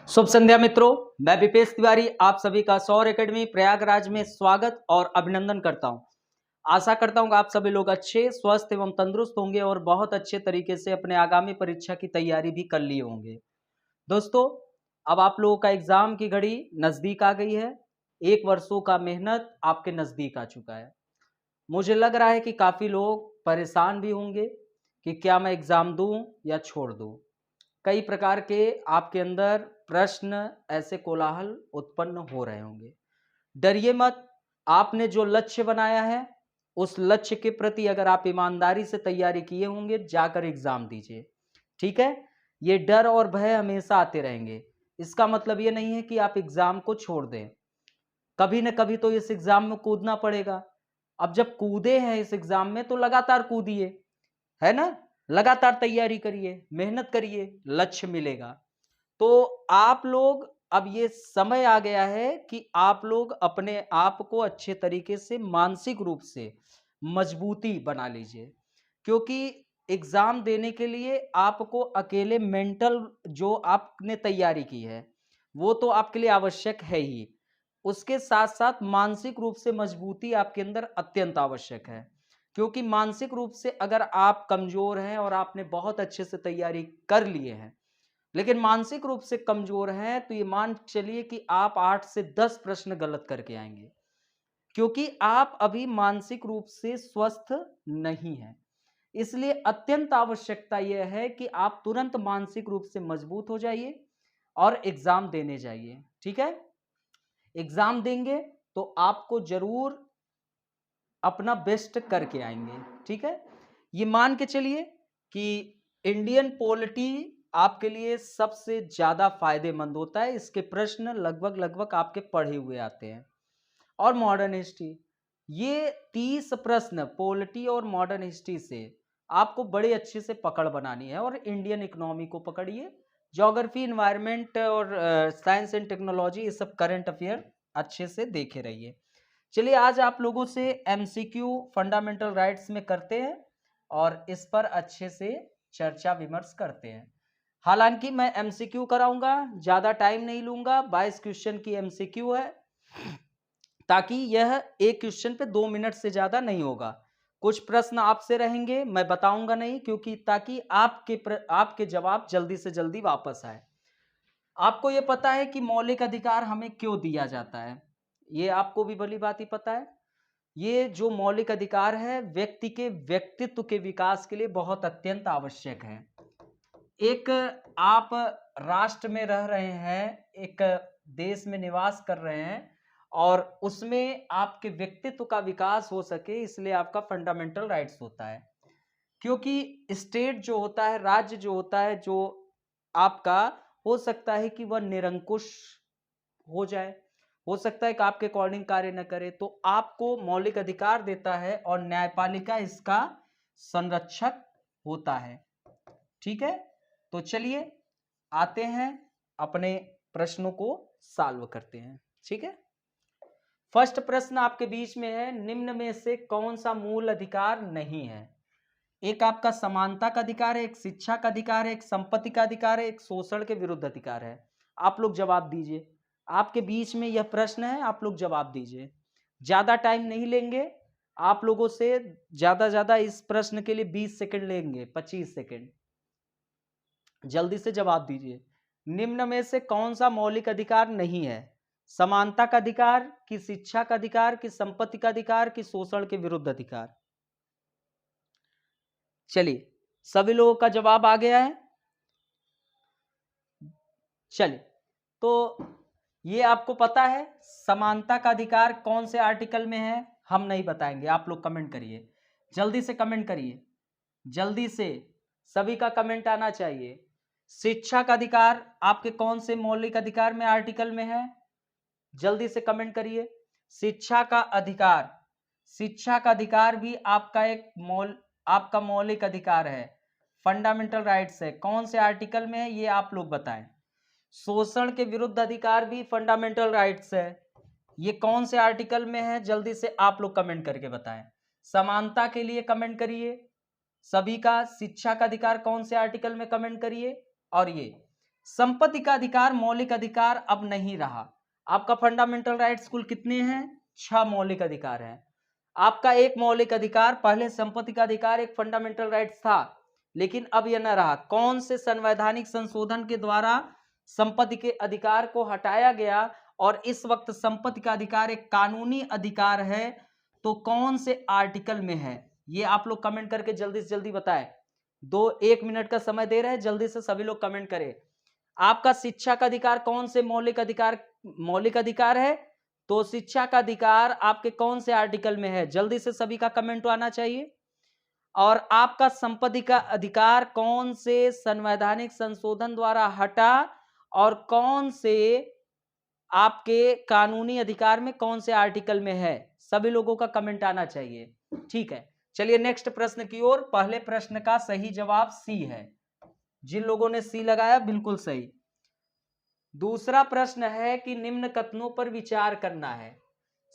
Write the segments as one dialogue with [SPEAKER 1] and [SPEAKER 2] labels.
[SPEAKER 1] शुभ संध्या मित्रों, मैं विपेश तिवारी आप सभी का सौर एकेडमी प्रयागराज में स्वागत और अभिनंदन करता हूं। आशा करता हूं कि आप सभी लोग अच्छे, स्वस्थ एवं तंदुरुस्त होंगे और बहुत अच्छे तरीके से अपने आगामी परीक्षा की तैयारी भी कर लिए होंगे। दोस्तों, अब आप लोगों का एग्जाम की घड़ी नजदीक आ गई है। 1 वर्षों का मेहनत आपके नजदीक आ चुका है। मुझे लग रहा है कि काफी लोग परेशान भी होंगे कि क्या मैं एग्जाम दूं या छोड़ दूं। कई प्रकार के आपके अंदर प्रश्न, ऐसे कोलाहल उत्पन्न हो रहे होंगे। डरिए मत। आपने जो लक्ष्य बनाया है उस लक्ष्य के प्रति अगर आप ईमानदारी से तैयारी किए होंगे, जाकर एग्जाम दीजिए। ठीक है। ये डर और भय हमेशा आते रहेंगे। इसका मतलब ये नहीं है कि आप एग्जाम को छोड़ दें। कभी न कभी तो इस एग्जाम में कूदना पड़ेगा। अब जब कूदे हैं इस एग्जाम में तो लगातार कूदिए, है ना। लगातार तैयारी करिए, मेहनत करिए, लक्ष्य मिलेगा। तो आप लोग, अब ये समय आ गया है कि आप लोग अपने आप को अच्छे तरीके से मानसिक रूप से मजबूती बना लीजिए, क्योंकि एग्जाम देने के लिए आपको अकेले मेंटल जो आपने तैयारी की है वो तो आपके लिए आवश्यक है ही, उसके साथ साथ मानसिक रूप से मजबूती आपके अंदर अत्यंत आवश्यक है। क्योंकि मानसिक रूप से अगर आप कमजोर हैं और आपने बहुत अच्छे से तैयारी कर लिए हैं लेकिन मानसिक रूप से कमजोर हैं, तो ये मान चलिए कि आप 8 से 10 प्रश्न गलत करके आएंगे, क्योंकि आप अभी मानसिक रूप से स्वस्थ नहीं हैं। इसलिए अत्यंत आवश्यकता यह है कि आप तुरंत मानसिक रूप से मजबूत हो जाइए और एग्जाम देने जाइए। ठीक है। एग्जाम देंगे तो आपको जरूर अपना बेस्ट करके आएंगे। ठीक है। ये मान के चलिए कि इंडियन पॉलिटी आपके लिए सबसे ज्यादा फायदेमंद होता है। इसके प्रश्न लगभग लगभग आपके पढ़े हुए आते हैं। और मॉडर्न हिस्ट्री, ये 30 प्रश्न पॉलिटी और मॉडर्न हिस्ट्री से आपको बड़े अच्छे से पकड़ बनानी है। और इंडियन इकोनॉमी को पकड़िए, ज्योग्राफी, इन्वायरमेंट और साइंस एंड टेक्नोलॉजी, ये सब करंट अफेयर अच्छे से देखे रहिए। चलिए, आज आप लोगों से एमसीक्यू फंडामेंटल राइट्स में करते हैं और इस पर अच्छे से चर्चा विमर्श करते हैं। हालांकि मैं एमसीक्यू कराऊंगा, ज्यादा टाइम नहीं लूंगा। 22 क्वेश्चन की एमसीक्यू है, ताकि यह एक क्वेश्चन पे 2 मिनट से ज्यादा नहीं होगा। कुछ प्रश्न आपसे रहेंगे, मैं बताऊंगा नहीं, क्योंकि ताकि आपके जवाब जल्दी से जल्दी वापस आए। आपको यह पता है कि मौलिक अधिकार हमें क्यों दिया जाता है? ये आपको भी भली भांति पता है। ये जो मौलिक अधिकार है व्यक्ति के व्यक्तित्व के विकास के लिए बहुत अत्यंत आवश्यक है। एक आप राष्ट्र में रह रहे हैं, एक देश में निवास कर रहे हैं और उसमें आपके व्यक्तित्व का विकास हो सके, इसलिए आपका फंडामेंटल राइट्स होता है। क्योंकि स्टेट जो होता है, राज्य जो होता है, जो आपका हो सकता है कि वह निरंकुश हो जाए, हो सकता है कि आपके अकॉर्डिंग कार्य न करे, तो आपको मौलिक अधिकार देता है और न्यायपालिका इसका संरक्षक होता है। ठीक है। तो चलिए आते हैं, अपने प्रश्नों को सॉल्व करते हैं। ठीक है। फर्स्ट प्रश्न आपके बीच में है, निम्न में से कौन सा मूल अधिकार नहीं है? एक आपका समानता का अधिकार है, एक शिक्षा का अधिकार है, एक संपत्ति का अधिकार है, एक शोषण के विरुद्ध अधिकार है। आप लोग जवाब दीजिए। आपके बीच में यह प्रश्न है, आप लोग जवाब दीजिए। ज्यादा टाइम नहीं लेंगे आप लोगों से, ज्यादा इस प्रश्न के लिए 20 सेकंड लेंगे, 25 सेकंड। जल्दी से जवाब दीजिए। निम्न में से कौन सा मौलिक अधिकार नहीं है? समानता का अधिकार, कि शिक्षा का अधिकार, कि संपत्ति का अधिकार, कि शोषण के विरुद्ध अधिकार? चलिए, सभी लोगों का जवाब आ गया है। चलिए, तो ये आपको पता है समानता का अधिकार कौन से आर्टिकल में है? हम नहीं बताएंगे, आप लोग कमेंट करिए, जल्दी से कमेंट करिए, जल्दी से, सभी का कमेंट आना चाहिए। शिक्षा का अधिकार आपके कौन से मौलिक अधिकार में, आर्टिकल में है? जल्दी से कमेंट करिए। शिक्षा का अधिकार, शिक्षा का अधिकार भी आपका आपका मौलिक अधिकार है, फंडामेंटल राइट्स है। कौन से आर्टिकल में है ये आप लोग बताएं। शोषण के विरुद्ध अधिकार भी फंडामेंटल राइट्स है, ये कौन से आर्टिकल में है? जल्दी से आप लोग कमेंट करके बताएं। समानता के लिए कमेंट करिए सभी का। शिक्षा का अधिकार कौन से आर्टिकल में? कमेंट करिए। और ये संपत्ति का अधिकार मौलिक अधिकार अब नहीं रहा। आपका फंडामेंटल राइट्स कुल कितने हैं? 6 मौलिक अधिकार हैं। आपका एक मौलिक अधिकार, पहले संपत्ति का अधिकार एक फंडामेंटल राइट्स था, लेकिन अब यह न रहा। कौन से संवैधानिक संशोधन के द्वारा संपत्ति के अधिकार को हटाया गया और इस वक्त संपत्ति का अधिकार एक कानूनी अधिकार है? तो कौन से आर्टिकल में है? ये आप लोग कमेंट करके जल्दी से जल्दी बताएं। 1 मिनट का समय दे रहे हैं, जल्दी से सभी लोग कमेंट करें। आपका शिक्षा का अधिकार कौन से मौलिक अधिकार है? तो शिक्षा का अधिकार आपके कौन से आर्टिकल में है? जल्दी से सभी का कमेंट आना चाहिए। और आपका संपत्ति का अधिकार कौन से संवैधानिक संशोधन द्वारा हटा और कौन से आपके कानूनी अधिकार में कौन से आर्टिकल में है? सभी लोगों का कमेंट आना चाहिए। ठीक है, चलिए नेक्स्ट प्रश्न की ओर। पहले प्रश्न का सही जवाब सी है। जिन लोगों ने सी लगाया बिल्कुल सही। दूसरा प्रश्न है कि निम्न कथनों पर विचार करना है।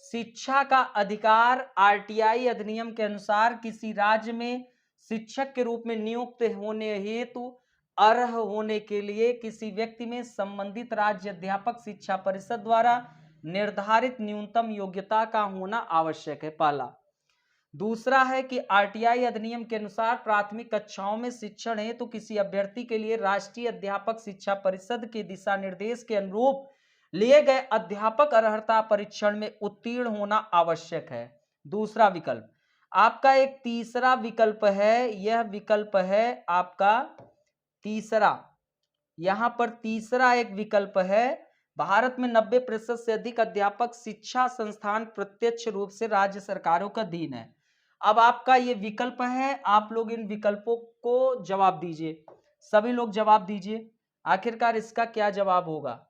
[SPEAKER 1] शिक्षा का अधिकार आरटीआई अधिनियम के अनुसार किसी राज्य में शिक्षक के रूप में नियुक्त होने हेतु अर्ह होने के लिए किसी व्यक्ति में संबंधित राज्य अध्यापक शिक्षा परिषद द्वारा निर्धारित न्यूनतम योग्यता का होना आवश्यक है, पहला। दूसरा है कि आरटीआई अधिनियम के अनुसार प्राथमिक कक्षाओं में शिक्षण हेतु तो किसी अभ्यर्थी के लिए राष्ट्रीय अध्यापक शिक्षा परिषद के दिशा निर्देश के अनुरूप लिए गए अध्यापक अर्हता परीक्षण में उत्तीर्ण होना आवश्यक है। दूसरा विकल्प। आपका एक तीसरा विकल्प है, यह विकल्प है आपका तीसरा। यहां पर तीसरा एक विकल्प है, भारत में 90% से अधिक अध्यापक शिक्षा संस्थान प्रत्यक्ष रूप से राज्य सरकारों का अधीन है। अब आपका ये विकल्प है, आप लोग इन विकल्पों को जवाब दीजिए। सभी लोग जवाब दीजिए, आखिरकार इसका क्या जवाब होगा?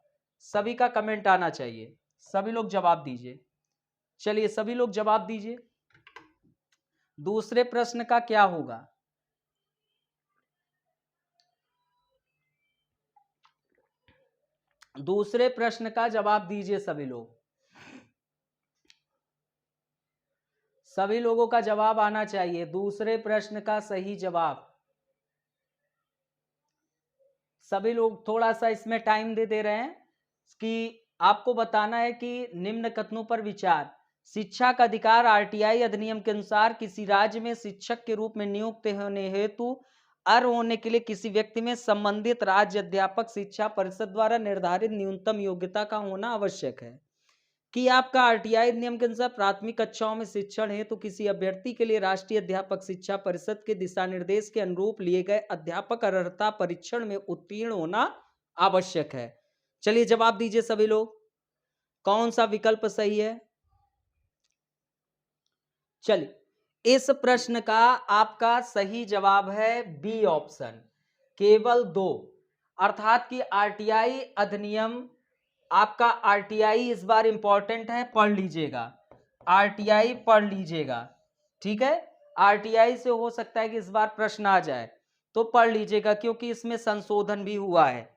[SPEAKER 1] सभी का कमेंट आना चाहिए, सभी लोग जवाब दीजिए। चलिए सभी लोग जवाब दीजिए। दूसरे प्रश्न का क्या होगा? दूसरे प्रश्न का जवाब दीजिए सभी लोग। सभी लोगों का जवाब आना चाहिए, दूसरे प्रश्न का सही जवाब। सभी लोग थोड़ा सा इसमें टाइम दे रहे हैं कि आपको बताना है कि निम्न कथनों पर विचार। शिक्षा का अधिकार आरटीआई अधिनियम के अनुसार किसी राज्य में शिक्षक के रूप में नियुक्त होने हेतु अर्ह होने के लिए किसी व्यक्ति में संबंधित राज्य अध्यापक शिक्षा परिषद द्वारा निर्धारित न्यूनतम योग्यता का होना आवश्यक है। कि आपका आरटीआई नियम के अनुसार प्राथमिक कक्षाओं में शिक्षण हेतु तो किसी अभ्यर्थी के लिए राष्ट्रीय अध्यापक शिक्षा परिषद के दिशा निर्देश के अनुरूप लिए गए अध्यापक अर्हता परीक्षण में उत्तीर्ण होना आवश्यक है। चलिए जवाब दीजिए सभी लोग, कौन सा विकल्प सही है? चलिए इस प्रश्न का आपका सही जवाब है बी ऑप्शन, केवल 2। अर्थात कि आरटीआई अधिनियम, आपका आरटीआई इस बार इंपॉर्टेंट है, पढ़ लीजिएगा। आरटीआई पढ़ लीजिएगा, ठीक है। आरटीआई से हो सकता है कि इस बार प्रश्न आ जाए, तो पढ़ लीजिएगा क्योंकि इसमें संशोधन भी हुआ है,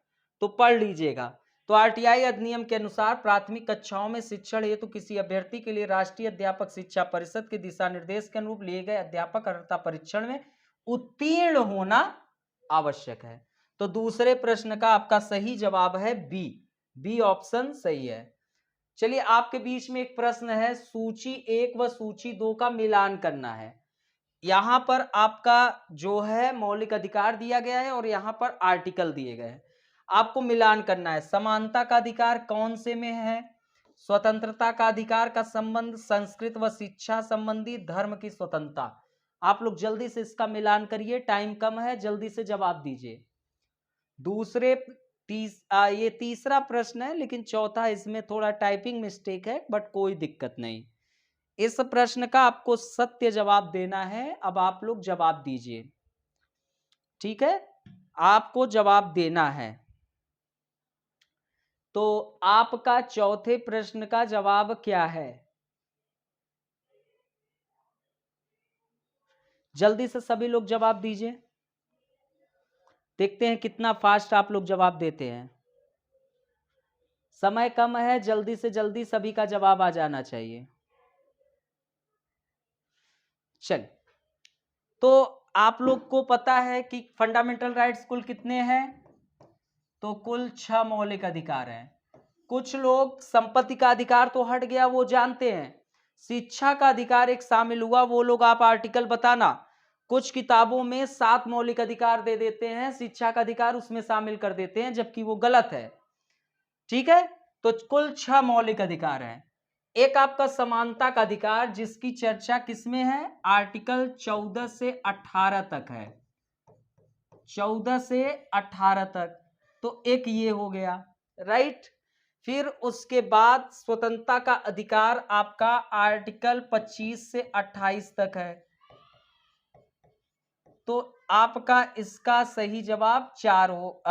[SPEAKER 1] तो पढ़ लीजिएगा। तो आरटीआई अधिनियम के अनुसार प्राथमिक कक्षाओं में शिक्षण हेतु तो किसी अभ्यर्थी के लिए राष्ट्रीय अध्यापक शिक्षा परिषद के दिशा निर्देश के अनुरूप लिए गए अध्यापक अर्हता परीक्षण में उत्तीर्ण होना आवश्यक है। तो दूसरे प्रश्न का आपका सही जवाब है बी ऑप्शन सही है। चलिए आपके बीच में एक प्रश्न है, सूची 1 व सूची 2 का मिलान करना है। यहां पर आपका जो है मौलिक अधिकार दिया गया है और यहां पर आर्टिकल दिए गए हैं, आपको मिलान करना है। समानता का अधिकार कौन से में है? स्वतंत्रता का अधिकार का संबंध संस्कृत व शिक्षा संबंधी धर्म की स्वतंत्रता। आप लोग जल्दी से इसका मिलान करिए, टाइम कम है, जल्दी से जवाब दीजिए। दूसरे ये तीसरा प्रश्न है, लेकिन चौथा इसमें थोड़ा टाइपिंग मिस्टेक है, बट कोई दिक्कत नहीं। इस प्रश्न का आपको सत्य जवाब देना है। अब आप लोग जवाब दीजिए, ठीक है, आपको जवाब देना है। तो आपका चौथे प्रश्न का जवाब क्या है? जल्दी से सभी लोग जवाब दीजिए, देखते हैं कितना फास्ट आप लोग जवाब देते हैं। समय कम है, जल्दी से जल्दी सभी का जवाब आ जाना चाहिए। चल, तो आप लोग को पता है कि फंडामेंटल राइट्स कुल कितने हैं? तो कुल 6 मौलिक अधिकार हैं। कुछ लोग संपत्ति का अधिकार तो हट गया, वो जानते हैं। शिक्षा का अधिकार एक शामिल हुआ, वो लोग आप आर्टिकल बताना। कुछ किताबों में 7 मौलिक अधिकार दे देते हैं, शिक्षा का अधिकार उसमें शामिल कर देते हैं, जबकि वो गलत है। ठीक है, तो कुल 6 मौलिक अधिकार हैं। एक आपका समानता का अधिकार, जिसकी चर्चा किसमें है, आर्टिकल 14 से 18 तक है। 14 से 18 तक, तो एक ये हो गया, राइट। फिर उसके बाद स्वतंत्रता का अधिकार आपका आर्टिकल 25 से 28 तक है। तो आपका इसका सही जवाब 4 हो,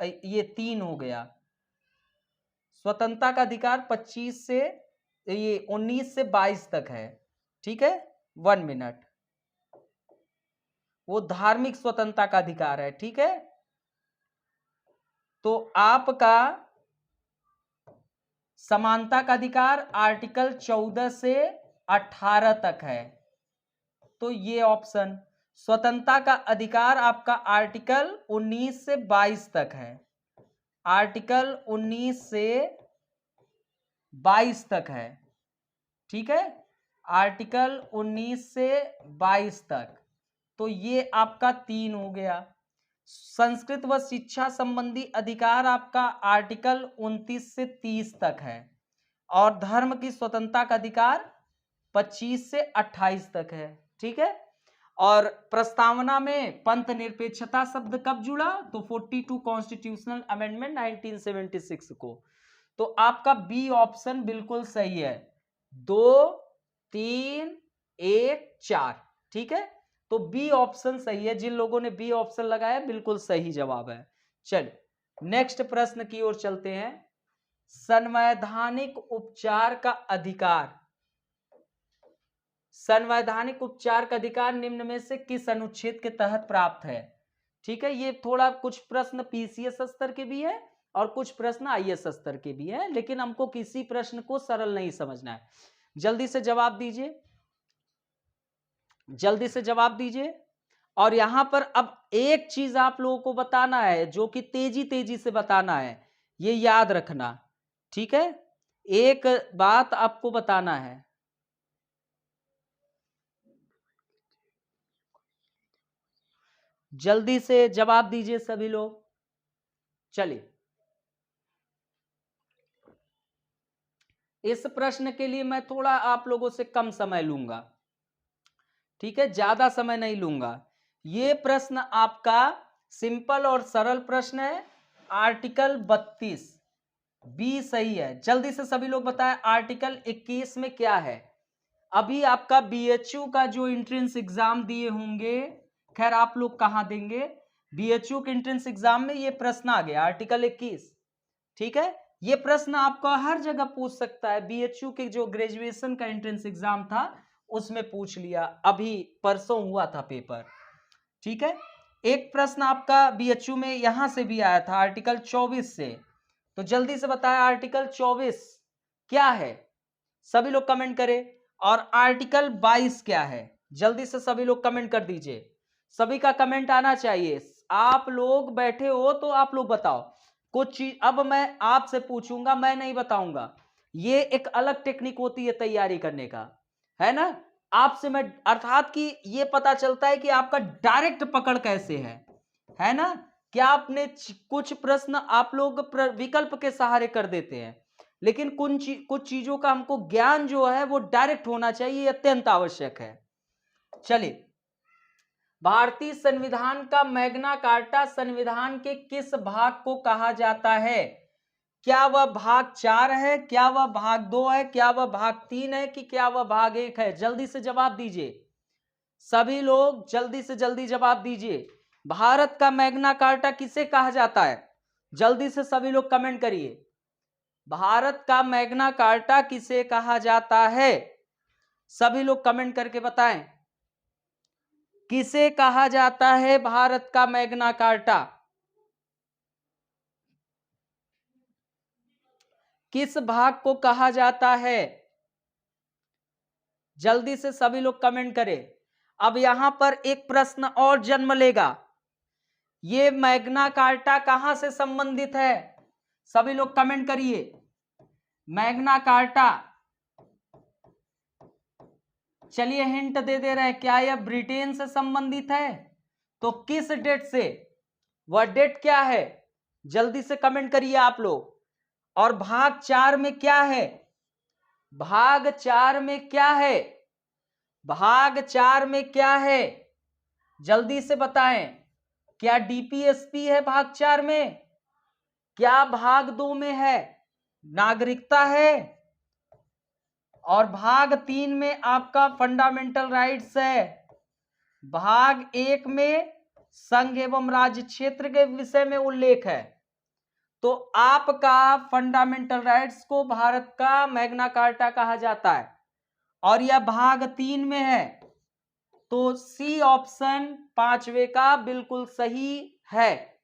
[SPEAKER 1] ये 3 हो गया। स्वतंत्रता का अधिकार 25 से ये 19 से 22 तक है। ठीक है, 1 मिनट। वो धार्मिक स्वतंत्रता का अधिकार है। ठीक है, तो आपका समानता का अधिकार आर्टिकल 14 से 18 तक है। तो ये ऑप्शन। स्वतंत्रता का अधिकार आपका आर्टिकल 19 से 22 तक है। आर्टिकल 19 से 22 तक है। ठीक है, आर्टिकल 19 से 22 तक, तो ये आपका 3 हो गया। संस्कृत व शिक्षा संबंधी अधिकार आपका आर्टिकल 29 से 30 तक है। और धर्म की स्वतंत्रता का अधिकार 25 से 28 तक है। ठीक है, और प्रस्तावना में पंथ निरपेक्षता शब्द कब जुड़ा, तो 42 कॉन्स्टिट्यूशनल अमेंडमेंट 1976 को। तो आपका बी ऑप्शन बिल्कुल सही है, 2 3 1 4। ठीक है, तो बी ऑप्शन सही है। जिन लोगों ने बी ऑप्शन लगाया बिल्कुल सही जवाब है। चलिए नेक्स्ट प्रश्न की ओर चलते हैं। संवैधानिक उपचार का अधिकार, संवैधानिक उपचार का अधिकार निम्न में से किस अनुच्छेद के तहत प्राप्त है। ठीक है, ये थोड़ा कुछ प्रश्न पीसीएस स्तर के भी है और कुछ प्रश्न आईएएस स्तर के भी है, लेकिन हमको किसी प्रश्न को सरल नहीं समझना है। जल्दी से जवाब दीजिए, जल्दी से जवाब दीजिए। और यहां पर अब एक चीज आप लोगों को बताना है, जो कि तेजी तेजी से बताना है, ये याद रखना। ठीक है, एक बात आपको बताना है। जल्दी से जवाब दीजिए सभी लोग। चलिए, इस प्रश्न के लिए मैं थोड़ा आप लोगों से कम समय लूंगा। ठीक है, ज्यादा समय नहीं लूंगा। ये प्रश्न आपका सिंपल और सरल प्रश्न है। आर्टिकल 32 बी सही है। जल्दी से सभी लोग बताएं, आर्टिकल 21 में क्या है। अभी आपका बीएचयू का जो एंट्रेंस एग्जाम दिए होंगे, खैर आप लोग कहां देंगे, बीएचयू के एंट्रेंस एग्जाम में ये प्रश्न आ गया, आर्टिकल 21। ठीक है, ये प्रश्न आपका हर जगह पूछ सकता है। बीएचयू के जो ग्रेजुएशन का एंट्रेंस एग्जाम था उसमें पूछ लिया, अभी परसों हुआ था पेपर। ठीक है, एक प्रश्न आपका बीएचयू में यहां से भी आया था, आर्टिकल 24 से। तो जल्दी से बताया आर्टिकल 24 क्या है, सभी लोग कमेंट करें। और आर्टिकल 22 क्या है, जल्दी से सभी लोग कमेंट कर दीजिए। सभी का कमेंट आना चाहिए। आप लोग बैठे हो तो आप लोग बताओ कुछ चीज। अब मैं आपसे पूछूंगा, मैं नहीं बताऊंगा। ये एक अलग टेक्निक होती है तैयारी करने का, है ना। आपसे मैं, अर्थात कि ये पता चलता है कि आपका डायरेक्ट पकड़ कैसे है ना। क्या आपने कुछ प्रश्न आप लोग विकल्प के सहारे कर देते हैं, लेकिन कुछ चीजों का हमको ज्ञान जो है वो डायरेक्ट होना चाहिए, अत्यंत आवश्यक है। चलिए, भारतीय संविधान का मैग्ना कार्टा संविधान के किस भाग को कहा जाता है। क्या वह भाग 4 है, क्या वह भाग 2 है, क्या वह भाग 3 है, कि क्या वह भाग 1 है। जल्दी से जवाब दीजिए सभी लोग, जल्दी से जल्दी जवाब दीजिए। भारत का मैग्ना कार्टा किसे कहा जाता है, जल्दी से सभी लोग कमेंट करिए। भारत का मैग्ना कार्टा किसे कहा जाता है, सभी लोग कमेंट करके बताएं, किसे कहा जाता है भारत का मैग्ना कार्टा। किस भाग को कहा जाता है, जल्दी से सभी लोग कमेंट करें। अब यहां पर एक प्रश्न और जन्म लेगा। ये मैग्ना कार्टा कहां से संबंधित है? सभी लोग कमेंट करिए। मैग्ना कार्टा, चलिए हिंट दे रहे हैं, क्या यह ब्रिटेन से संबंधित है? तो किस डेट से, वह डेट क्या है? जल्दी से कमेंट करिए आप लोग। और भाग 4 में क्या है? भाग 4 में क्या है? भाग 4 में क्या है? जल्दी से बताएं। क्या डीपीएसपी है भाग 4 में? क्या भाग 2 में है? नागरिकता है? और भाग 3 में आपका फंडामेंटल राइट्स है। भाग 1 में संघ एवं राज्य क्षेत्र के विषय में उल्लेख है। तो आपका फंडामेंटल राइट्स को भारत का मैग्ना कार्टा कहा जाता है, और यह भाग 3 में है। तो सी ऑप्शन 5वें का बिल्कुल सही है।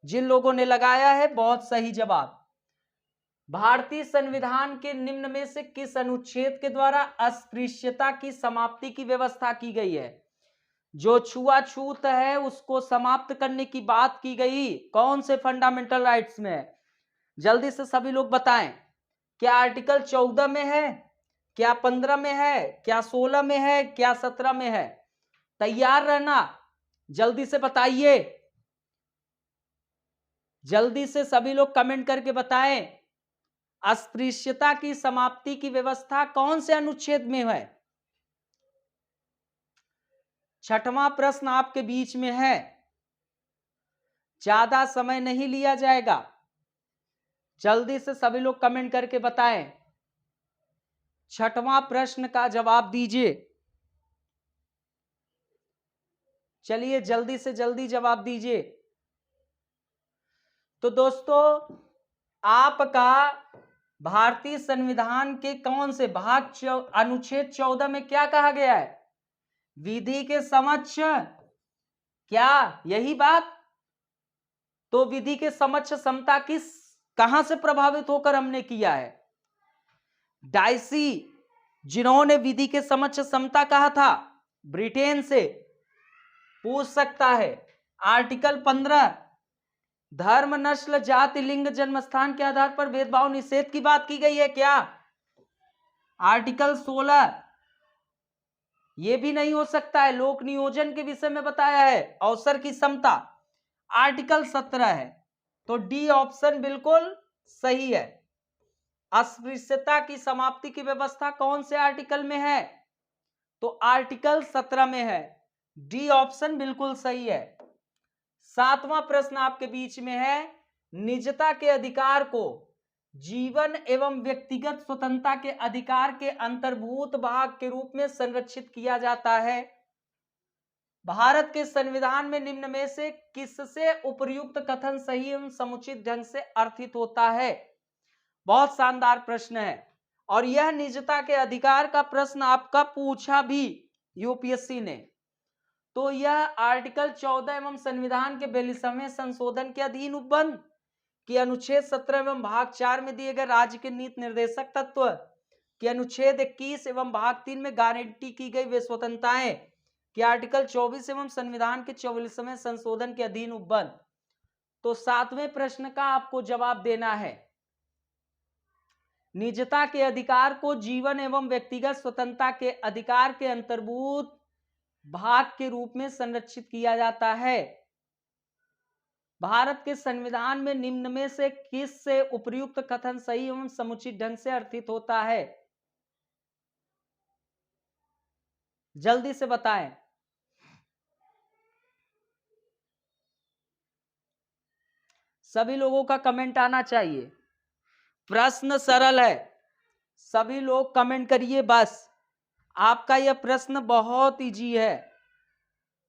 [SPEAKER 1] जिन लोगों ने लगाया है, बहुत सही जवाब। भारतीय संविधान के निम्न में से किस अनुच्छेद के द्वारा अस्पृश्यता की समाप्ति की व्यवस्था की गई है? जो छुआछूत है उसको समाप्त करने की बात की गई कौन से फंडामेंटल राइट्स में है? जल्दी से सभी लोग बताएं। क्या आर्टिकल 14 में है, क्या 15 में है, क्या 16 में है, क्या 17 में है? तैयार रहना, जल्दी से बताइए। जल्दी से सभी लोग कमेंट करके बताएं, अस्पृश्यता की समाप्ति की व्यवस्था कौन से अनुच्छेद में है? छठवां प्रश्न आपके बीच में है, ज्यादा समय नहीं लिया जाएगा। जल्दी से सभी लोग कमेंट करके बताएं, छठवां प्रश्न का जवाब दीजिए। चलिए जल्दी से जल्दी जवाब दीजिए। तो दोस्तों, आपका भारतीय संविधान के कौन से भाग अनुच्छेद 14 में क्या कहा गया है? विधि के समक्ष, क्या यही बात? तो विधि के समक्ष समता किस कहां से प्रभावित होकर हमने किया है? डाइसी, जिन्होंने विधि के समक्ष समता कहा था, ब्रिटेन से पूछ सकता है। आर्टिकल 15, धर्म, नस्ल, जाति, लिंग, जन्मस्थान के आधार पर भेदभाव निषेध की बात की गई है क्या? आर्टिकल 16, ये भी नहीं हो सकता है, लोक नियोजन के विषय में बताया है, अवसर की समता। आर्टिकल 17 है, तो डी ऑप्शन बिल्कुल सही है। अस्पृश्यता की समाप्ति की व्यवस्था कौन से आर्टिकल में है? तो आर्टिकल 17 में है, डी ऑप्शन बिल्कुल सही है। सातवां प्रश्न आपके बीच में है, निजता के अधिकार को जीवन एवं व्यक्तिगत स्वतंत्रता के अधिकार के अंतर्भूत भाग के रूप में संरक्षित किया जाता है। भारत के संविधान में निम्न में से किससे उपर्युक्त कथन सही एवं समुचित ढंग से अर्थित होता है? बहुत शानदार प्रश्न है, और यह निजता के अधिकार का प्रश्न आपका पूछा भी यूपीएससी ने। तो यह आर्टिकल 14 एवं संविधान के 42वें संशोधन के अधीन उपबंध कि अनुच्छेद 17 एवं भाग 4 में दिए गए राज्य के नीति निर्देशक तत्व कि अनुच्छेद 21 एवं भाग 3 में गारंटी की गई वे स्वतंत्रताएं कि आर्टिकल 24 एवं संविधान के 44वें संशोधन के अधीन उपबंध। तो 7वें प्रश्न का आपको जवाब देना है, निजता के अधिकार को जीवन एवं व्यक्तिगत स्वतंत्रता के अधिकार के अंतर्भूत भाग के रूप में संरक्षित किया जाता है। भारत के संविधान में निम्न में से किस से उपर्युक्त कथन सही एवं समुचित ढंग से अर्थित होता है? जल्दी से बताएं। सभी लोगों का कमेंट आना चाहिए। प्रश्न सरल है, सभी लोग कमेंट करिए बस। आपका यह प्रश्न बहुत इजी है,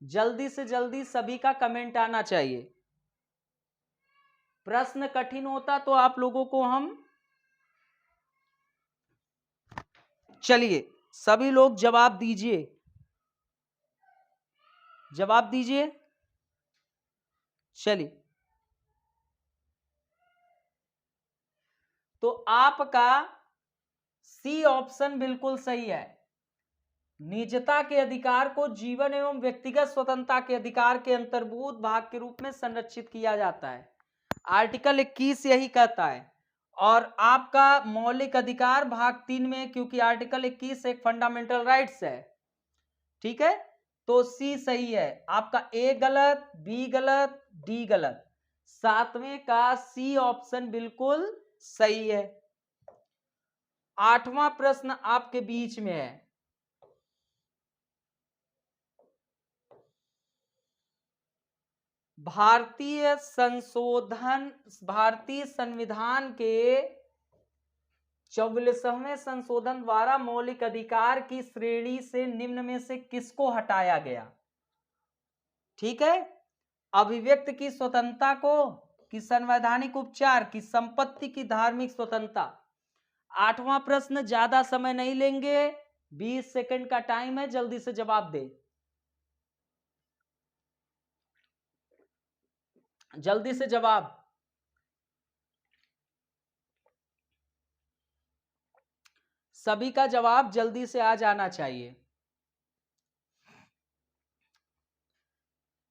[SPEAKER 1] जल्दी से जल्दी सभी का कमेंट आना चाहिए। प्रश्न कठिन होता तो आप लोगों को हम, चलिए सभी लोग जवाब दीजिए, जवाब दीजिए। चलिए, तो आपका सी ऑप्शन बिल्कुल सही है। निजता के अधिकार को जीवन एवं व्यक्तिगत स्वतंत्रता के अधिकार के अंतर्भूत भाग के रूप में संरक्षित किया जाता है। आर्टिकल 21 यही कहता है। और आपका मौलिक अधिकार भाग 3 में, क्योंकि आर्टिकल 21 एक फंडामेंटल राइट्स है, ठीक है, तो सी सही है। आपका ए गलत, बी गलत, डी गलत, सातवें का सी ऑप्शन बिल्कुल सही है। आठवां प्रश्न आपके बीच में है। भारतीय संविधान के 44वें संशोधन द्वारा मौलिक अधिकार की श्रेणी से निम्न में से किसको हटाया गया? ठीक है, अभिव्यक्ति की स्वतंत्रता को, कि संवैधानिक उपचार, की संपत्ति की धार्मिक स्वतंत्रता। आठवां प्रश्न, ज्यादा समय नहीं लेंगे, 20 सेकंड का टाइम है, जल्दी से जवाब दे, जल्दी से जवाब। सभी का जवाब जल्दी से आ जाना चाहिए,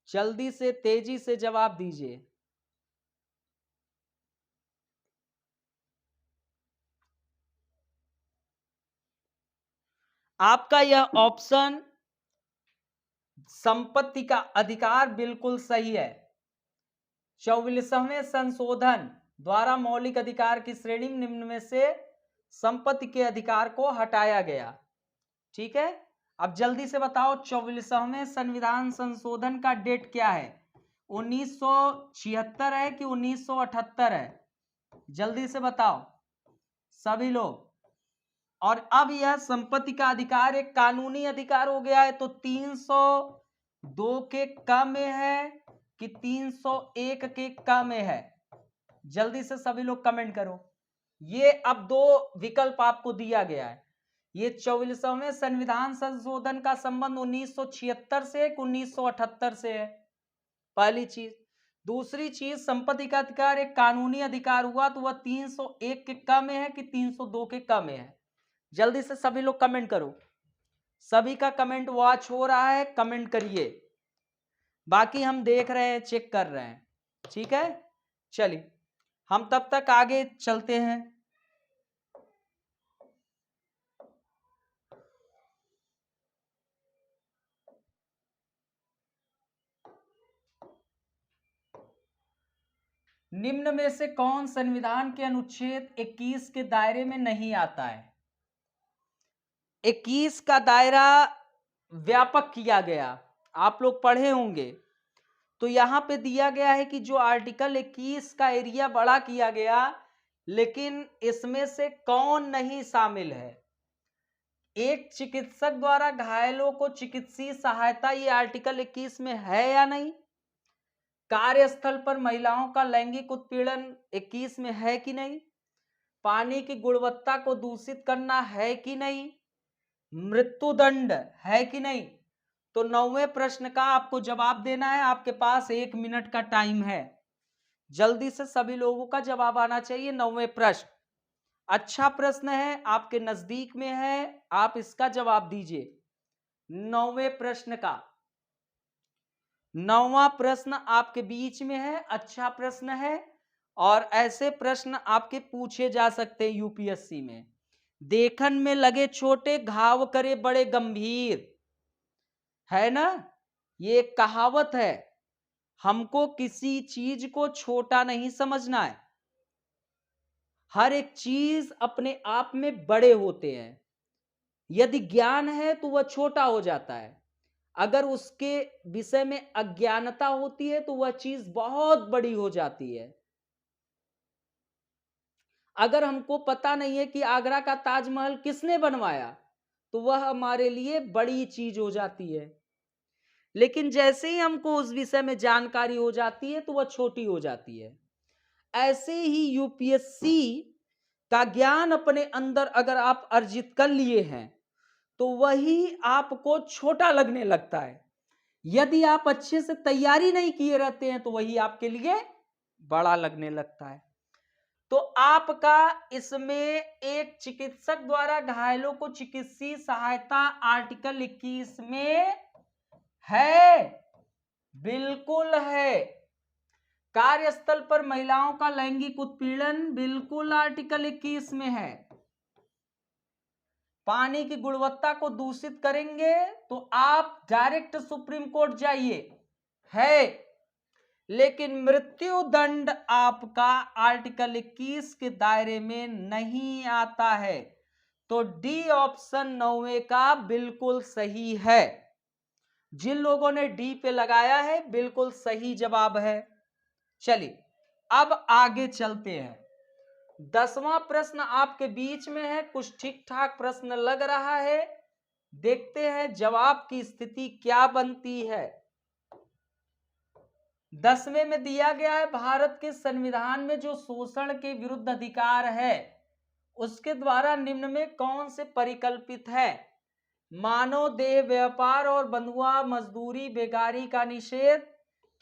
[SPEAKER 1] जल्दी से तेजी से जवाब दीजिए। आपका यह ऑप्शन संपत्ति का अधिकार बिल्कुल सही है। 44वें संशोधन द्वारा मौलिक अधिकार की श्रेणी निम्न में से संपत्ति के अधिकार को हटाया गया। ठीक है, अब जल्दी से बताओ 44वें संविधान संशोधन का डेट क्या है? 1976 है कि 1978 है? जल्दी से बताओ सभी लोग। और अब यह संपत्ति का अधिकार एक कानूनी अधिकार हो गया है, तो 302 के क में है कि 301 के क में है? जल्दी से सभी लोग कमेंट करो। ये अब दो विकल्प आपको दिया गया है। ये 44वें संविधान संशोधन का संबंध 1976 से 1978 से है, पहली चीज। दूसरी चीज, संपत्ति का अधिकार एक कानूनी अधिकार हुआ तो वह 301 के क में है कि 302 के क में है? जल्दी से सभी लोग कमेंट करो। सभी का कमेंट वॉच हो रहा है, कमेंट करिए, बाकी हम देख रहे हैं, चेक कर रहे हैं। ठीक है, चलिए हम तब तक आगे चलते हैं। निम्न में से कौन संविधान के अनुच्छेद 21 के दायरे में नहीं आता है? 21 का दायरा व्यापक किया गया, आप लोग पढ़े होंगे। तो यहां पे दिया गया है कि जो आर्टिकल 21 का एरिया बड़ा किया गया, लेकिन इसमें से कौन नहीं शामिल है? एक चिकित्सक द्वारा घायलों को चिकित्सीय सहायता, ये आर्टिकल 21 में है या नहीं? कार्यस्थल पर महिलाओं का लैंगिक उत्पीड़न 21 में है कि नहीं? पानी की गुणवत्ता को दूषित करना है कि नहीं? मृत्युदंड है कि नहीं? तो 9वें प्रश्न का आपको जवाब देना है। आपके पास 1 मिनट का टाइम है, जल्दी से सभी लोगों का जवाब आना चाहिए। 9वें प्रश्न अच्छा प्रश्न है, आपके नजदीक में है, आप इसका जवाब दीजिए। 9वें प्रश्न का 9वां प्रश्न आपके बीच में है, अच्छा प्रश्न है, और ऐसे प्रश्न आपके पूछे जा सकते हैं यूपीएससी में। देखन में लगे छोटे, घाव करे बड़े गंभीर, है ना? ये एक कहावत है। हमको किसी चीज को छोटा नहीं समझना है, हर एक चीज अपने आप में बड़े होते हैं। यदि ज्ञान है तो वह छोटा हो जाता है, अगर उसके विषय में अज्ञानता होती है तो वह चीज बहुत बड़ी हो जाती है। अगर हमको पता नहीं है कि आगरा का ताजमहल किसने बनवाया, तो वह हमारे लिए बड़ी चीज हो जाती है। लेकिन जैसे ही हमको उस विषय में जानकारी हो जाती है तो वह छोटी हो जाती है। ऐसे ही यूपीएससी का ज्ञान अपने अंदर अगर आप अर्जित कर लिए हैं तो वही आपको छोटा लगने लगता है। यदि आप अच्छे से तैयारी नहीं किए रहते हैं तो वही आपके लिए बड़ा लगने लगता है। तो आपका इसमें एक चिकित्सक द्वारा घायलों को चिकित्सीय सहायता आर्टिकल 21 में है, बिल्कुल है। कार्यस्थल पर महिलाओं का लैंगिक उत्पीड़न, बिल्कुल आर्टिकल 21 में है। पानी की गुणवत्ता को दूषित करेंगे तो आप डायरेक्ट सुप्रीम कोर्ट जाइए, है। लेकिन मृत्यु दंड आपका आर्टिकल 21 के दायरे में नहीं आता है। तो डी ऑप्शन 9 का बिल्कुल सही है। जिन लोगों ने डी पे लगाया है बिल्कुल सही जवाब है। चलिए अब आगे चलते हैं। 10वां प्रश्न आपके बीच में है, कुछ ठीक ठाक प्रश्न लग रहा है। देखते हैं जवाब की स्थिति क्या बनती है। 10वें में दिया गया है, भारत के संविधान में जो शोषण के विरुद्ध अधिकार है उसके द्वारा निम्न में कौन से परिकल्पित है? मानव देह व्यापार और बंधुआ मजदूरी, बेगारी का निषेध,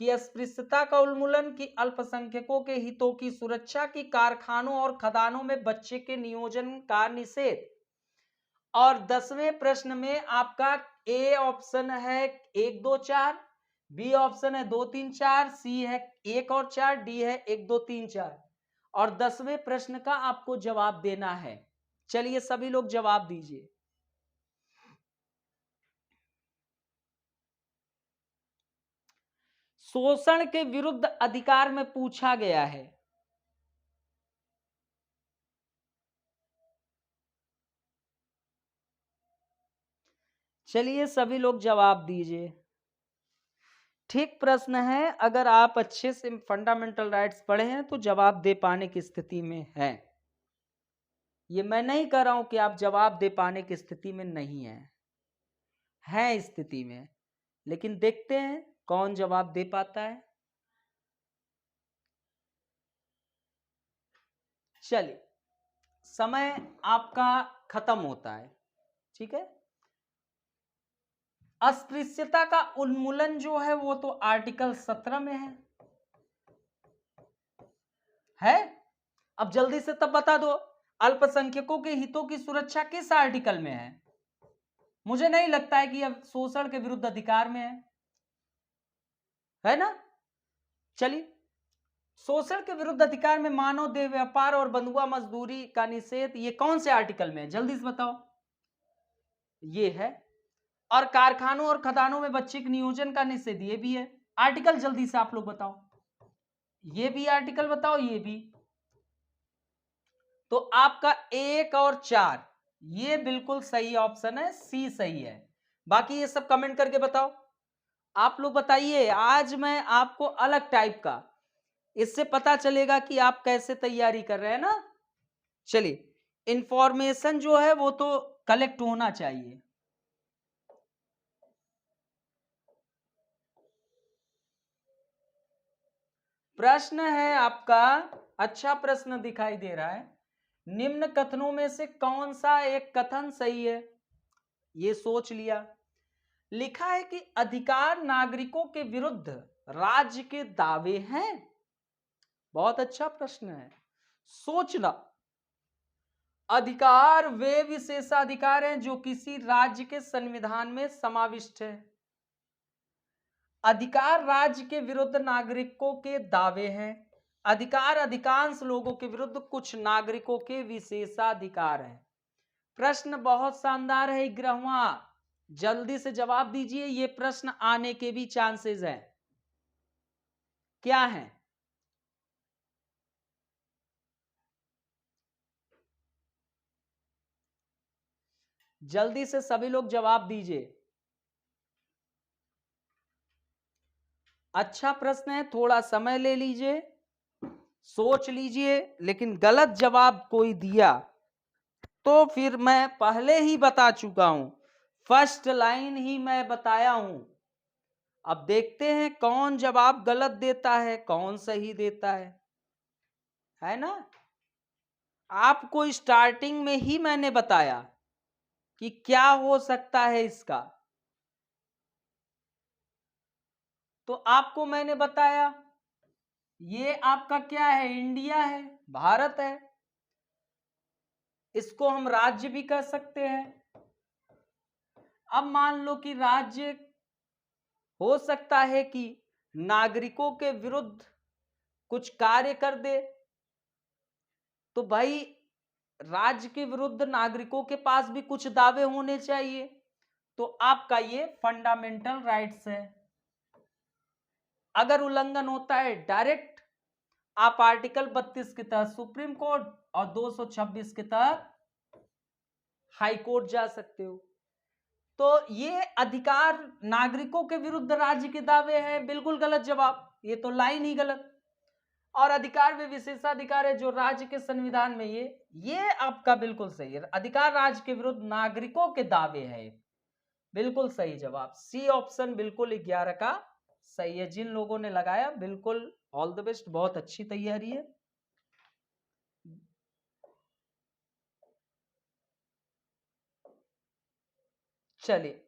[SPEAKER 1] की अस्पृश्यता का उन्मूलन, की अल्पसंख्यकों के हितों की सुरक्षा, की कारखानों और खदानों में बच्चे के नियोजन का निषेध। और 10वें प्रश्न में आपका ए ऑप्शन है 1 2 4, बी ऑप्शन है 2 3 4, सी है 1 और 4, डी है 1 2 3 4। और 10वें प्रश्न का आपको जवाब देना है। चलिए सभी लोग जवाब दीजिए। शोषण के विरुद्ध अधिकार में पूछा गया है। चलिए सभी लोग जवाब दीजिए। ठीक प्रश्न है। अगर आप अच्छे से फंडामेंटल राइट्स पढ़े हैं तो जवाब दे पाने की स्थिति में है। ये मैं नहीं कह रहा हूं कि आप जवाब दे पाने की स्थिति में नहीं है स्थिति में। लेकिन देखते हैं कौन जवाब दे पाता है। चलिए समय आपका खत्म होता है, ठीक है। अस्पृश्यता का उन्मूलन जो है वो तो आर्टिकल 17 में है। अब जल्दी से तब बता दो, अल्पसंख्यकों के हितों की सुरक्षा किस आर्टिकल में है? मुझे नहीं लगता है कि अब शोषण के विरुद्ध अधिकार में है ना। चलिए, शोषण के विरुद्ध अधिकार में मानव देह व्यापार और बंधुआ मजदूरी का निषेध, ये कौन से आर्टिकल में है? जल्दी से बताओ। ये है। और कारखानों और खदानों में बच्चे के नियोजन का निषेध, ये भी है आर्टिकल। जल्दी से आप लोग बताओ, ये भी आर्टिकल बताओ, ये भी। तो आपका 1 और 4 ये बिल्कुल सही ऑप्शन है, सी सही है। बाकी ये सब कमेंट करके बताओ। आप लोग बताइए, आज मैं आपको अलग टाइप का, इससे पता चलेगा कि आप कैसे तैयारी कर रहे हैं ना। चलिए, इंफॉर्मेशन जो है वो तो कलेक्ट होना चाहिए। प्रश्न है आपका, अच्छा प्रश्न दिखाई दे रहा है। निम्न कथनों में से कौन सा एक कथन सही है? ये सोच लिया। लिखा है कि अधिकार नागरिकों के विरुद्ध राज्य के दावे हैं। बहुत अच्छा प्रश्न है, सोचना। अधिकार वे विशेषाधिकार हैं जो किसी राज्य के संविधान में समाविष्ट है। अधिकार राज्य के विरुद्ध नागरिकों के दावे हैं। अधिकार अधिकांश लोगों के विरुद्ध कुछ नागरिकों के विशेषाधिकार हैं। प्रश्न बहुत शानदार है 11वां। जल्दी से जवाब दीजिए, ये प्रश्न आने के भी चांसेस हैं। क्या है? जल्दी से सभी लोग जवाब दीजिए। अच्छा प्रश्न है, थोड़ा समय ले लीजिए, सोच लीजिए। लेकिन गलत जवाब कोई दिया तो फिर मैं पहले ही बता चुका हूं, फर्स्ट लाइन ही मैं बताया हूं। अब देखते हैं कौन जवाब गलत देता है, कौन सही देता है ना। आपको स्टार्टिंग में ही मैंने बताया कि क्या हो सकता है इसका। तो आपको मैंने बताया ये आपका क्या है? इंडिया है, भारत है। इसको हम राज्य भी कह सकते हैं। अब मान लो कि राज्य हो सकता है कि नागरिकों के विरुद्ध कुछ कार्य कर दे, तो भाई राज्य के विरुद्ध नागरिकों के पास भी कुछ दावे होने चाहिए। तो आपका ये फंडामेंटल राइट्स है। अगर उल्लंघन होता है डायरेक्ट, आप आर्टिकल 32 के तहत सुप्रीम कोर्ट और 226 के तहत हाई कोर्ट जा सकते हो। तो ये अधिकार नागरिकों के विरुद्ध राज्य के दावे हैं, बिल्कुल गलत जवाब, ये तो लाइन ही गलत। और अधिकार में विशेषाधिकार है जो राज्य के संविधान में, ये आपका बिल्कुल सही है। अधिकार राज्य के विरुद्ध नागरिकों के दावे हैं, बिल्कुल सही जवाब। सी ऑप्शन बिल्कुल 11 का सही है। जिन लोगों ने लगाया बिल्कुल ऑल द बेस्ट, बहुत अच्छी तैयारी है। चलिए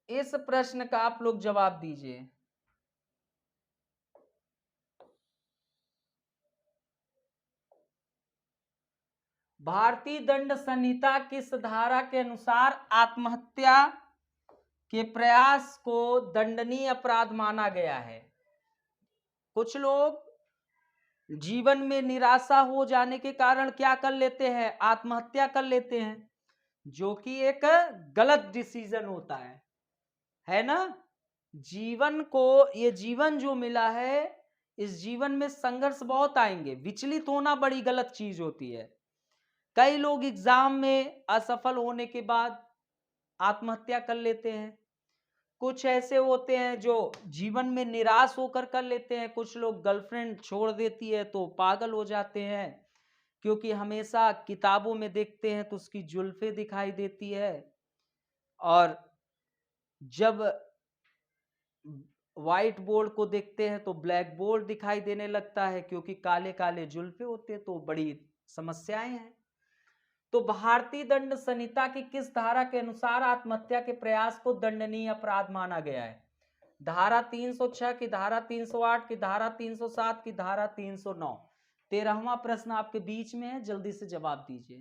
[SPEAKER 1] इस प्रश्न का आप लोग जवाब दीजिए। भारतीय दंड संहिता किस धारा के अनुसार आत्महत्या के प्रयास को दंडनीय अपराध माना गया है? कुछ लोग जीवन में निराशा हो जाने के कारण क्या कर लेते हैं? आत्महत्या कर लेते हैं, जो कि एक गलत डिसीजन होता है ना। जीवन को, ये जीवन जो मिला है, इस जीवन में संघर्ष बहुत आएंगे, विचलित होना बड़ी गलत चीज होती है। कई लोग एग्जाम में असफल होने के बाद आत्महत्या कर लेते हैं। कुछ ऐसे होते हैं जो जीवन में निराश होकर कर लेते हैं। कुछ लोग गर्लफ्रेंड छोड़ देती है तो पागल हो जाते हैं, क्योंकि हमेशा किताबों में देखते हैं तो उसकी जुल्फें दिखाई देती है, और जब व्हाइट बोर्ड को देखते हैं तो ब्लैक बोर्ड दिखाई देने लगता है, क्योंकि काले काले जुल्फे होते हैं। तो बड़ी समस्याएं हैं। तो भारतीय दंड संहिता की किस धारा के अनुसार आत्महत्या के प्रयास को दंडनीय अपराध माना गया है? धारा 306 की, धारा 308 की, धारा 307 की, धारा 309। 13वां प्रश्न आपके बीच में है, जल्दी से जवाब दीजिए।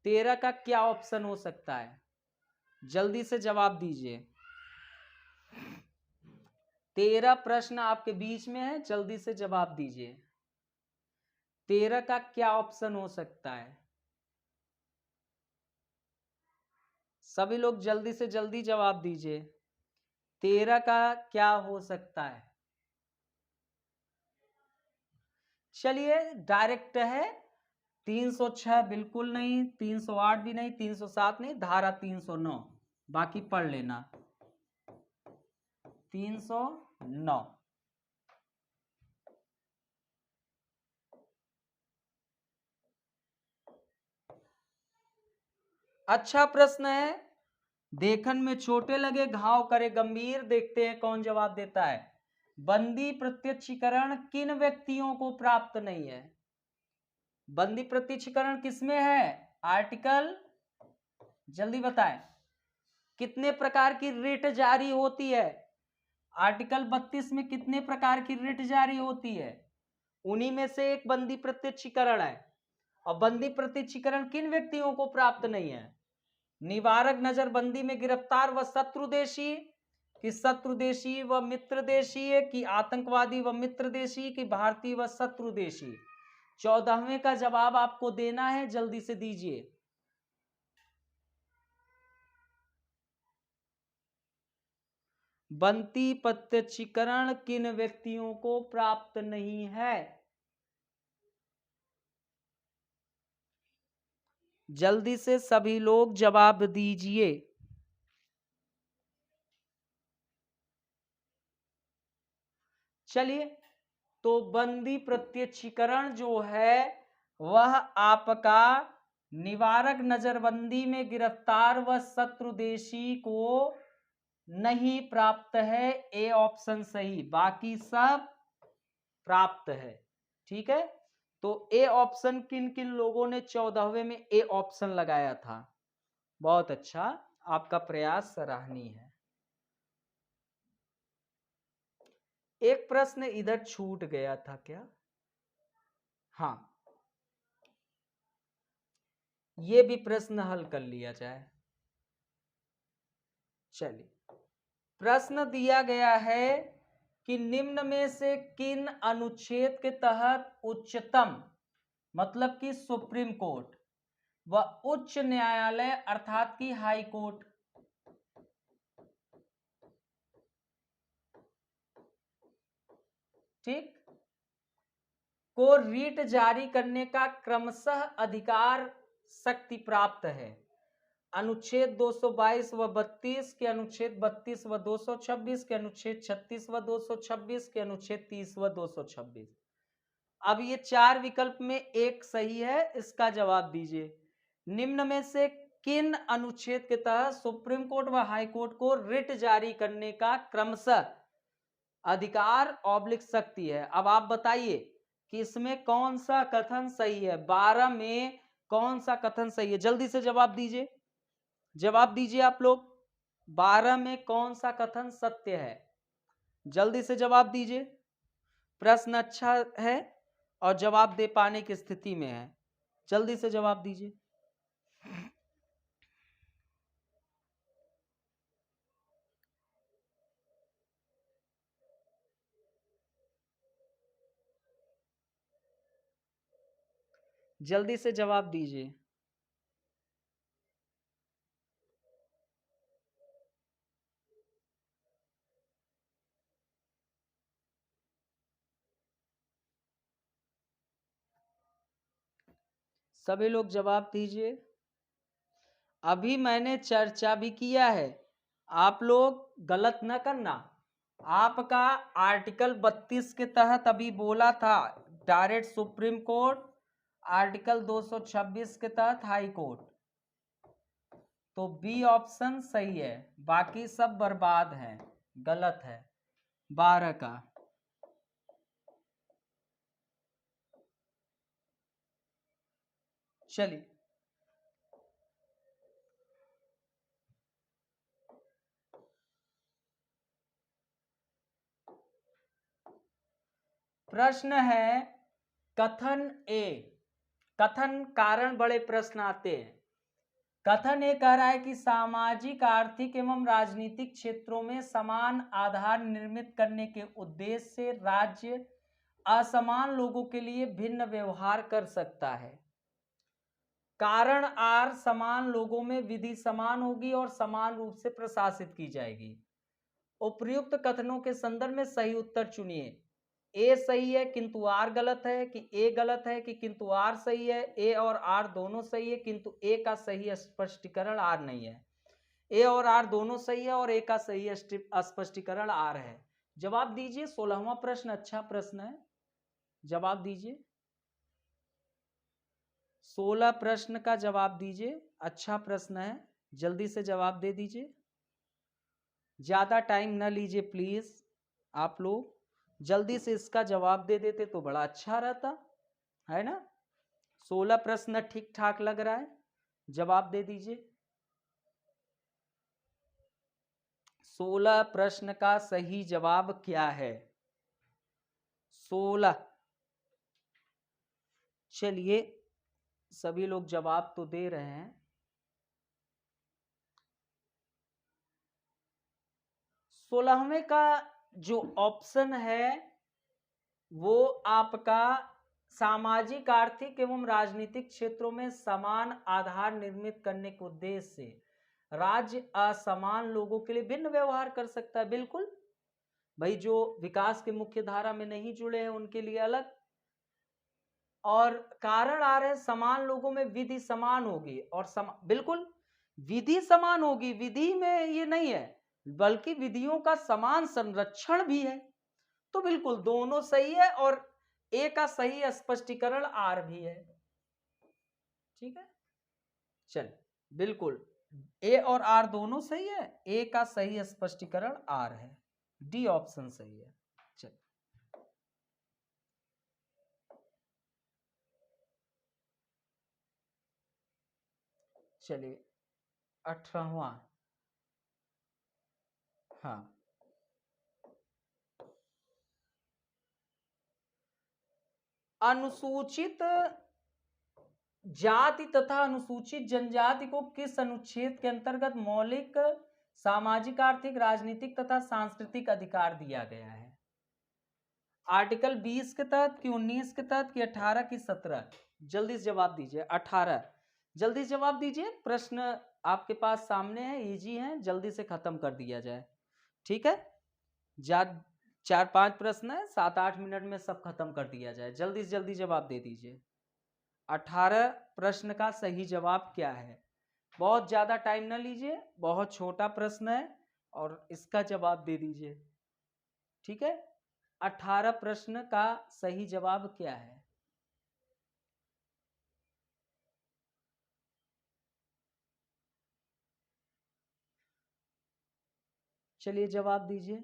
[SPEAKER 1] 13 का क्या ऑप्शन हो सकता है? जल्दी से जवाब दीजिए। 13 प्रश्न आपके बीच में है, जल्दी से जवाब दीजिए। 13 का क्या ऑप्शन हो सकता है? सभी लोग जल्दी से जल्दी जवाब दीजिए। 13 का क्या हो सकता है? चलिए डायरेक्ट है। 306 बिल्कुल नहीं, 308 भी नहीं, 307 नहीं, धारा 309 बाकी पढ़ लेना। 309। अच्छा प्रश्न है। देखन में छोटे लगे घाव करे गंभीर। देखते हैं कौन जवाब देता है। बंदी प्रत्यक्षीकरण किन व्यक्तियों को प्राप्त नहीं है? बंदी प्रत्यक्षीकरण किसमें है? आर्टिकल, जल्दी बताएं। कितने प्रकार की रिट जारी होती है? आर्टिकल 32 में कितने प्रकार की रिट जारी होती है? उन्हीं में से एक बंदी प्रत्यक्षीकरण है। और बंदी प्रत्यक्षीकरण किन व्यक्तियों को प्राप्त नहीं है? निवारक नजरबंदी में गिरफ्तार व शत्रु देशी, कि शत्रु देशी व मित्र देशी, कि आतंकवादी व मित्र देशी, कि भारतीय व शत्रु देशी। 14वें का जवाब आपको देना है, जल्दी से दीजिए। बंदी प्रत्यक्षीकरण किन व्यक्तियों को प्राप्त नहीं है? जल्दी से सभी लोग जवाब दीजिए। चलिए, तो बंदी प्रत्यक्षीकरण जो है वह आपका निवारक नजरबंदी में गिरफ्तार व शत्रु देशी को नहीं प्राप्त है। ए ऑप्शन सही, बाकी सब प्राप्त है। ठीक है, तो ए ऑप्शन किन किन लोगों ने 14वें में ए ऑप्शन लगाया था? बहुत अच्छा, आपका प्रयास सराहनीय है। एक प्रश्न इधर छूट गया था क्या? हाँ, ये भी प्रश्न हल कर लिया जाए। चलिए, प्रश्न दिया गया है कि निम्न में से किन अनुच्छेद के तहत उच्चतम मतलब कि सुप्रीम कोर्ट व उच्च न्यायालय अर्थात कि हाई कोर्ट ठीक को रीट जारी करने का क्रमशः अधिकार शक्ति प्राप्त है। अनुच्छेद 222 व 32 के अनुच्छेद 32 व 226 के अनुच्छेद 36 व 226 के अनुच्छेद 30 व 226। अब ये चार विकल्प में एक सही है, इसका जवाब दीजिए। निम्न में से किन अनुच्छेद के तहत सुप्रीम कोर्ट व हाई कोर्ट को रिट जारी करने का क्रमशः अधिकार ऑब्लिक शक्ति है? अब आप बताइए कि इसमें कौन सा कथन सही है, 12 में कौन सा कथन सही है? जल्दी से जवाब दीजिए, जवाब दीजिए आप लोग। 12 में कौन सा कथन सत्य है? जल्दी से जवाब दीजिए। प्रश्न अच्छा है और जवाब दे पाने की स्थिति में है, जल्दी से जवाब दीजिए। जल्दी से जवाब दीजिए। सभी लोग जवाब दीजिए। अभी मैंने चर्चा भी किया है, आप लोग गलत न करना। आपका आर्टिकल 32 के तहत अभी बोला था डायरेक्ट सुप्रीम कोर्ट, आर्टिकल 226 के तहत हाई कोर्ट, तो बी ऑप्शन सही है, बाकी सब बर्बाद है, गलत है 12 का। चलिए, प्रश्न है कथन ए। कथन कारण बड़े प्रश्न आते हैं। कथन ये कह रहा है कि सामाजिक आर्थिक एवं राजनीतिक क्षेत्रों में समान आधार निर्मित करने के उद्देश्य से राज्य असमान लोगों के लिए भिन्न व्यवहार कर सकता है। कारण आर, समान लोगों में विधि समान होगी और समान रूप से प्रशासित की जाएगी। उपर्युक्त कथनों के संदर्भ में सही उत्तर चुनिए। ए सही है किंतु आर गलत है, कि ए गलत है कि किंतु आर सही है, ए और आर दोनों सही है किंतु ए का सही स्पष्टीकरण आर नहीं है। ए और आर दोनों सही है और ए का सही स्पष्टीकरण आर है। जवाब दीजिए। 16वां प्रश्न अच्छा प्रश्न है, जवाब दीजिए। 16 प्रश्न का जवाब दीजिए, अच्छा प्रश्न है, जल्दी से जवाब दे दीजिए। ज्यादा टाइम न लीजिए प्लीज, आप लोग जल्दी से इसका जवाब दे देते तो बड़ा अच्छा रहता है ना। 16 प्रश्न ठीक ठाक लग रहा है, जवाब दे दीजिए। 16 प्रश्न का सही जवाब क्या है? 16। चलिए, सभी लोग जवाब तो दे रहे हैं। 16वें का जो ऑप्शन है वो आपका सामाजिक आर्थिक एवं राजनीतिक क्षेत्रों में समान आधार निर्मित करने के उद्देश्य से राज्य असमान लोगों के लिए भिन्न व्यवहार कर सकता है। बिल्कुल भाई, जो विकास के मुख्य धारा में नहीं जुड़े हैं उनके लिए अलग। और कारण आ रहे समान लोगों में विधि समान होगी और बिल्कुल विधि समान होगी, विधि में ये नहीं है बल्कि विधियों का समान संरक्षण भी है। तो बिल्कुल दोनों सही है और ए का सही स्पष्टीकरण आर भी है। ठीक है, चल बिल्कुल ए और आर दोनों सही है, ए का सही स्पष्टीकरण आर है, डी ऑप्शन सही है। चल चलिए, 18वां। हाँ, अनुसूचित जाति तथा अनुसूचित जनजाति को किस अनुच्छेद के अंतर्गत मौलिक सामाजिक, आर्थिक, राजनीतिक तथा सांस्कृतिक अधिकार दिया गया है? आर्टिकल 20 के तहत कि 19 के तहत कि 18 की 17? जल्दी से जवाब दीजिए। 18। जल्दी से जवाब दीजिए। प्रश्न आपके पास सामने है, इजी है, जल्दी से खत्म कर दिया जाए। ठीक है, 4-5 प्रश्न है, 7-8 मिनट में सब खत्म कर दिया जाए। जल्दी से जल्दी जवाब दे दीजिए। 18 प्रश्न का सही जवाब क्या है? बहुत ज्यादा टाइम ना लीजिए, बहुत छोटा प्रश्न है और इसका जवाब दे दीजिए। ठीक है, 18 प्रश्न का सही जवाब क्या है? चलिए जवाब दीजिए।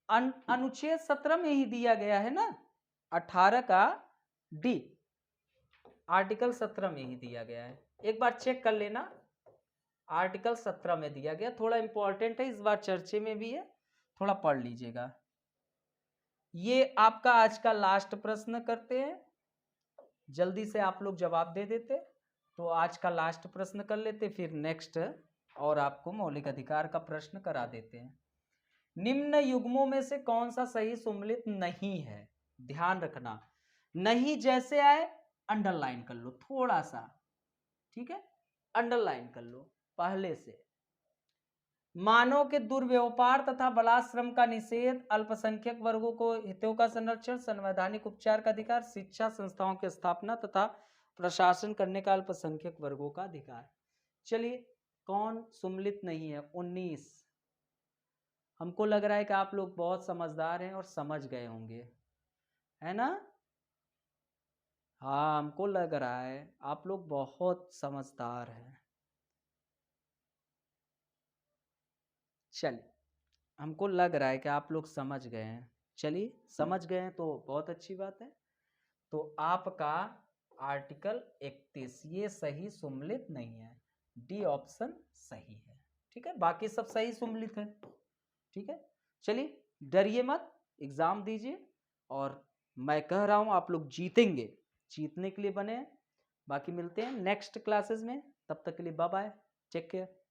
[SPEAKER 1] अनुच्छेद 17 में ही दिया गया है ना, 18 का डी, आर्टिकल 17 में ही दिया गया है। एक बार चेक कर लेना, आर्टिकल 17 में दिया गया। थोड़ा इंपॉर्टेंट है, इस बार चर्चे में भी है, थोड़ा पढ़ लीजिएगा। ये आपका आज का लास्ट प्रश्न करते हैं, जल्दी से आप लोग जवाब दे देते तो आज का लास्ट प्रश्न कर लेते, फिर नेक्स्ट और आपको मौलिक अधिकार का प्रश्न करा देते हैं। निम्न युग्मों में से कौन सा सही सुमेलित नहीं है? ध्यान रखना, नहीं जैसे आए अंडरलाइन कर लो थोड़ा सा। ठीक है, अंडरलाइन कर लो पहले से। मानव के दुर्व्यवहार तथा बलात्श्रम का निषेध, अल्पसंख्यक वर्गों को हितों का संरक्षण, संवैधानिक उपचार का अधिकार, शिक्षा संस्थाओं की स्थापना तथा प्रशासन करने का अल्पसंख्यक वर्गों का अधिकार। चलिए, कौन सुमेलित नहीं है? 19। हमको लग रहा है कि आप लोग बहुत समझदार हैं और समझ गए होंगे, है ना? हाँ, हमको लग रहा है आप लोग बहुत समझदार हैं। चलिए, हमको लग रहा है कि आप लोग समझ गए हैं। चलिए, समझ गए हैं तो बहुत अच्छी बात है। तो आपका आर्टिकल 31 ये सही सुमेलित नहीं है, डी ऑप्शन सही है। ठीक है, बाकी सब सही सुमेलित है। ठीक है, चलिए डरिए मत, एग्जाम दीजिए और मैं कह रहा हूं आप लोग जीतेंगे, जीतने के लिए बने हैं। बाकी मिलते हैं नेक्स्ट क्लासेस में, तब तक के लिए बाय बाय, टेक केयर।